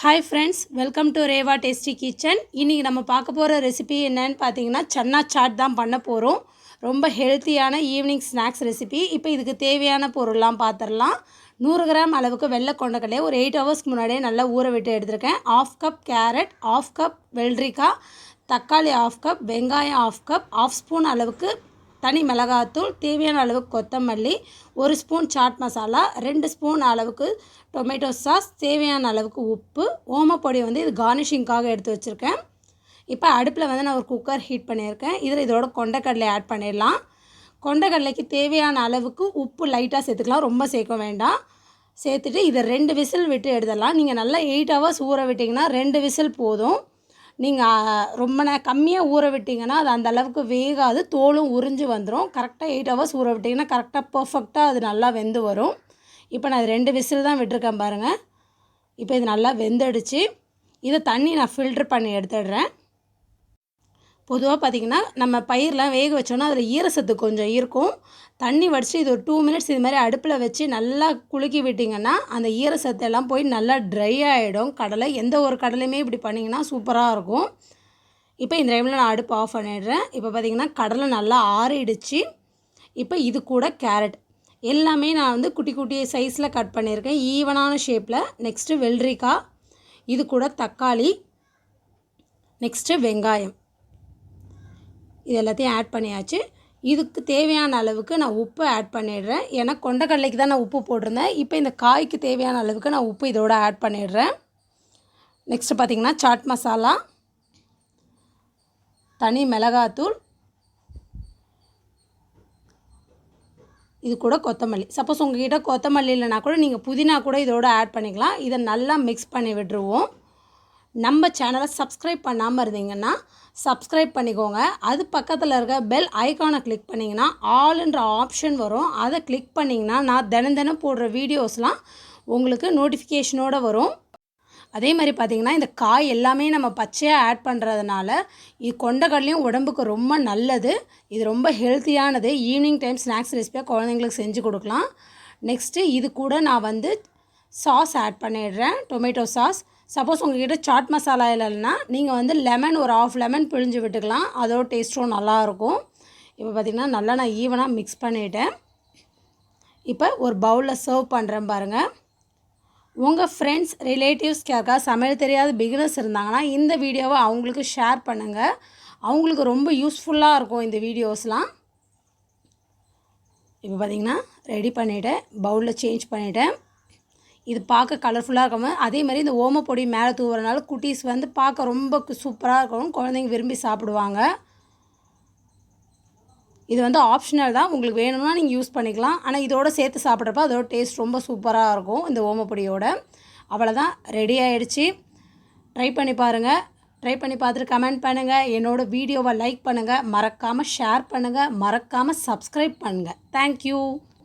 Hi friends, welcome to Reva Tasty Kitchen. இன்னைக்கு நம்ம பார்க்க போற ரெசிபி என்னன்னு பாத்தீங்கன்னா சன்னா சாட் தான் பண்ண போறோம். ரொம்ப ஹெல்தியான ஈவினிங் ஸ்நாக்ஸ் ரெசிபி. இப்போ இதுக்கு தேவையான பொருள்லாம் பாத்திரலாம். 100 கிராம் அளவுக்கு வெள்ளை கொண்டக்கடலை ஒரு 8 ஹவர்ஸ்க்கு முன்னாடியே நல்லா ஊற விட்டு எடுத்துர்க்கேன். 1/2 கப் கேரட், 1/2 கப் வெள்ளரிக்காய், தக்காளி 1/2 கப், வெங்காயம் 1/2 கப், 1/2 ஸ்பூன் அளவுக்கு தனி மிளகாய்த்தூள், தேவையான அளவுக்கு கொத்தமல்லி, 1 ஸ்பூன் சாட் மசாலா, 2 ஸ்பூன் அளவுக்கு டொமேட்டோ சாஸ், தேவையான அளவுக்கு உப்பு, ஓமப்பொடி இது கார்னிஷிங்காக எடுத்து வச்சுருக்கேன். இப்போ அடுப்பில் நான் ஒரு குக்கர் ஹீட் பண்ணியிருக்கேன். இதில் இதோட கொண்டக்கடலை ஆட் பண்ணிடலாம். கொண்டக்கடலைக்கு தேவையான அளவுக்கு உப்பு லைட்டாக சேர்த்துக்கலாம், ரொம்ப சேர்க்க வேண்டாம். சேர்த்துட்டு இதை 2 விசில் விட்டு எடுத்துடலாம். நீங்கள் நல்லா 8 ஹவர்ஸ் ஊற விட்டிங்கன்னா 2 விசில் போதும். நீங்கள் ரொம்ப கம்மியாக ஊற விட்டிங்கன்னா அது அந்த அளவுக்கு வேகாது, தோலும் உறிஞ்சு வந்துடும். கரெக்டாக 8 ஹவர்ஸ் ஊற விட்டிங்கன்னா கரெக்டாக பர்ஃபெக்டாக அது நல்லா வெந்து வரும். இப்போ நான் 2 விசில் தான் விட்டுருக்கேன் பாருங்கள். இப்போ இது நல்லா வெந்துடுச்சு. இதை தண்ணி நான் ஃபில்ட்ரு பண்ணி எடுத்துடுறேன். பொதுவாக பார்த்திங்கன்னா நம்ம பயிரெலாம் வேக வச்சோன்னா அதில் ஈரசத்து கொஞ்சம் இருக்கும். தண்ணி வடித்து இது ஒரு 2 மினிட்ஸ் இது மாதிரி அடுப்பில் வச்சு நல்லா குலுக்கி விட்டிங்கன்னா அந்த ஈரசத்தெல்லாம் போய் நல்லா ட்ரை ஆகிடும். கடலை எந்த ஒரு கடலையுமே இப்படி பண்ணிங்கன்னா சூப்பராக இருக்கும். இப்போ இந்த டைமில் நான் அடுப்பு ஆஃப் பண்ணிடுறேன். இப்போ பார்த்திங்கன்னா கடலை நல்லா ஆறிடுச்சு. இப்போ இது கூட கேரட் எல்லாமே நான் குட்டி குட்டி சைஸில் கட் பண்ணியிருக்கேன், ஈவனான ஷேப்பில். நெக்ஸ்ட்டு வெள்ளரிக்காய், இது கூட தக்காளி, நெக்ஸ்ட்டு வெங்காயம், இது எல்லாத்தையும் ஆட் பண்ணியாச்சு. இதுக்கு தேவையான அளவுக்கு நான் உப்பு ஆட் பண்ணிடுறேன். ஏன்னா கொண்டக்கடலைக்கு தான் நான் உப்பு போட்டிருந்தேன். இப்போ இந்த காய்க்கு தேவையான அளவுக்கு நான் உப்பு இதோட ஆட் பண்ணிடுறேன். நெக்ஸ்ட்டு பார்த்திங்கன்னா சாட் மசாலா, தனி மிளகாத்தூள், இது கூட கொத்தமல்லி. சப்போஸ் உங்கள்கிட்ட கொத்தமல்லி இல்லைனா கூட நீங்கள் புதினா கூட இதோட ஆட் பண்ணிக்கலாம். இதை நல்லா மிக்ஸ் பண்ணி விட்டுருவோம். நம்ம சேனலை சப்ஸ்கிரைப் பண்ணாமல் இருந்தீங்கன்னா சப்ஸ்கிரைப் பண்ணிக்கோங்க. அது பக்கத்தில் இருக்க பெல் ஐக்கானை கிளிக் பண்ணிங்கன்னா ஆல்ன்ற ஆப்ஷன் வரும். அதை கிளிக் பண்ணிங்கன்னா நான் தினம் போடுற வீடியோஸ்லாம் உங்களுக்கு நோட்டிஃபிகேஷனோடு வரும். அதே மாதிரி பார்த்திங்கன்னா இந்த காய் எல்லாமே நம்ம பச்சையாக ஆட் பண்ணுறதுனால இது கொண்டக்கடலையும் உடம்புக்கு ரொம்ப நல்லது. இது ரொம்ப ஹெல்த்தியானது. ஈவினிங் டைம் ஸ்நாக்ஸ் ரெசிபியாக குழந்தைங்களுக்கு செஞ்சு கொடுக்கலாம். நெக்ஸ்ட்டு இது கூட நான் சாஸ் ஆட் பண்ணிடுறேன், டொமேட்டோ சாஸ். சப்போஸ் உங்கள்கிட்ட சாட் மசாலா இல்லைன்னா நீங்கள் லெமன் ஒரு 1/2 லெமன் பிழிஞ்சு விட்டுக்கலாம், அதோட டேஸ்ட்டும் நல்லாயிருக்கும். இப்போ பார்த்திங்கன்னா நல்லா நான் ஈவனாக மிக்ஸ் பண்ணிவிட்டேன். இப்போ ஒரு பவுலில் சர்வ் பண்ணுறேன் பாருங்கள். உங்கள் ஃப்ரெண்ட்ஸ் ரிலேட்டிவ்ஸ் யாருக்காவது சமையல் தெரியாத பிகினர்ஸ் இருந்தாங்கன்னா இந்த வீடியோவை அவங்களுக்கு ஷேர் பண்ணுங்கள். அவங்களுக்கு ரொம்ப யூஸ்ஃபுல்லாக இருக்கும் இந்த வீடியோஸ்லாம். இப்போ பார்த்திங்கன்னா ரெடி பண்ணிவிட்டேன், பவுலில் சேஞ்ச் பண்ணிவிட்டேன். இது பார்க்க கலர்ஃபுல்லாக இருக்கணும். அதே மாதிரி இந்த ஓமப்பொடி மேலே தூவுறதுனால குட்டீஸ் பார்க்க ரொம்ப சூப்பராக இருக்கணும், குழந்தைங்க விரும்பி சாப்பிடுவாங்க. இது ஆப்ஷனல் தான், உங்களுக்கு வேணும்னா நீங்கள் யூஸ் பண்ணிக்கலாம். ஆனால் இதோட சேர்த்து சாப்பிட்றப்ப அதோட டேஸ்ட் ரொம்ப சூப்பராக இருக்கும் இந்த ஓமப்பொடியோட. அவ்வளோதான், ரெடி ஆகிடுச்சு. ட்ரை பண்ணி பாருங்கள். ட்ரை பண்ணி பார்த்துட்டு கமெண்ட் பண்ணுங்கள். என்னோடய வீடியோவை லைக் பண்ணுங்கள், மறக்காமல் ஷேர் பண்ணுங்கள், மறக்காமல் சப்ஸ்கிரைப் பண்ணுங்கள். தேங்க்யூ.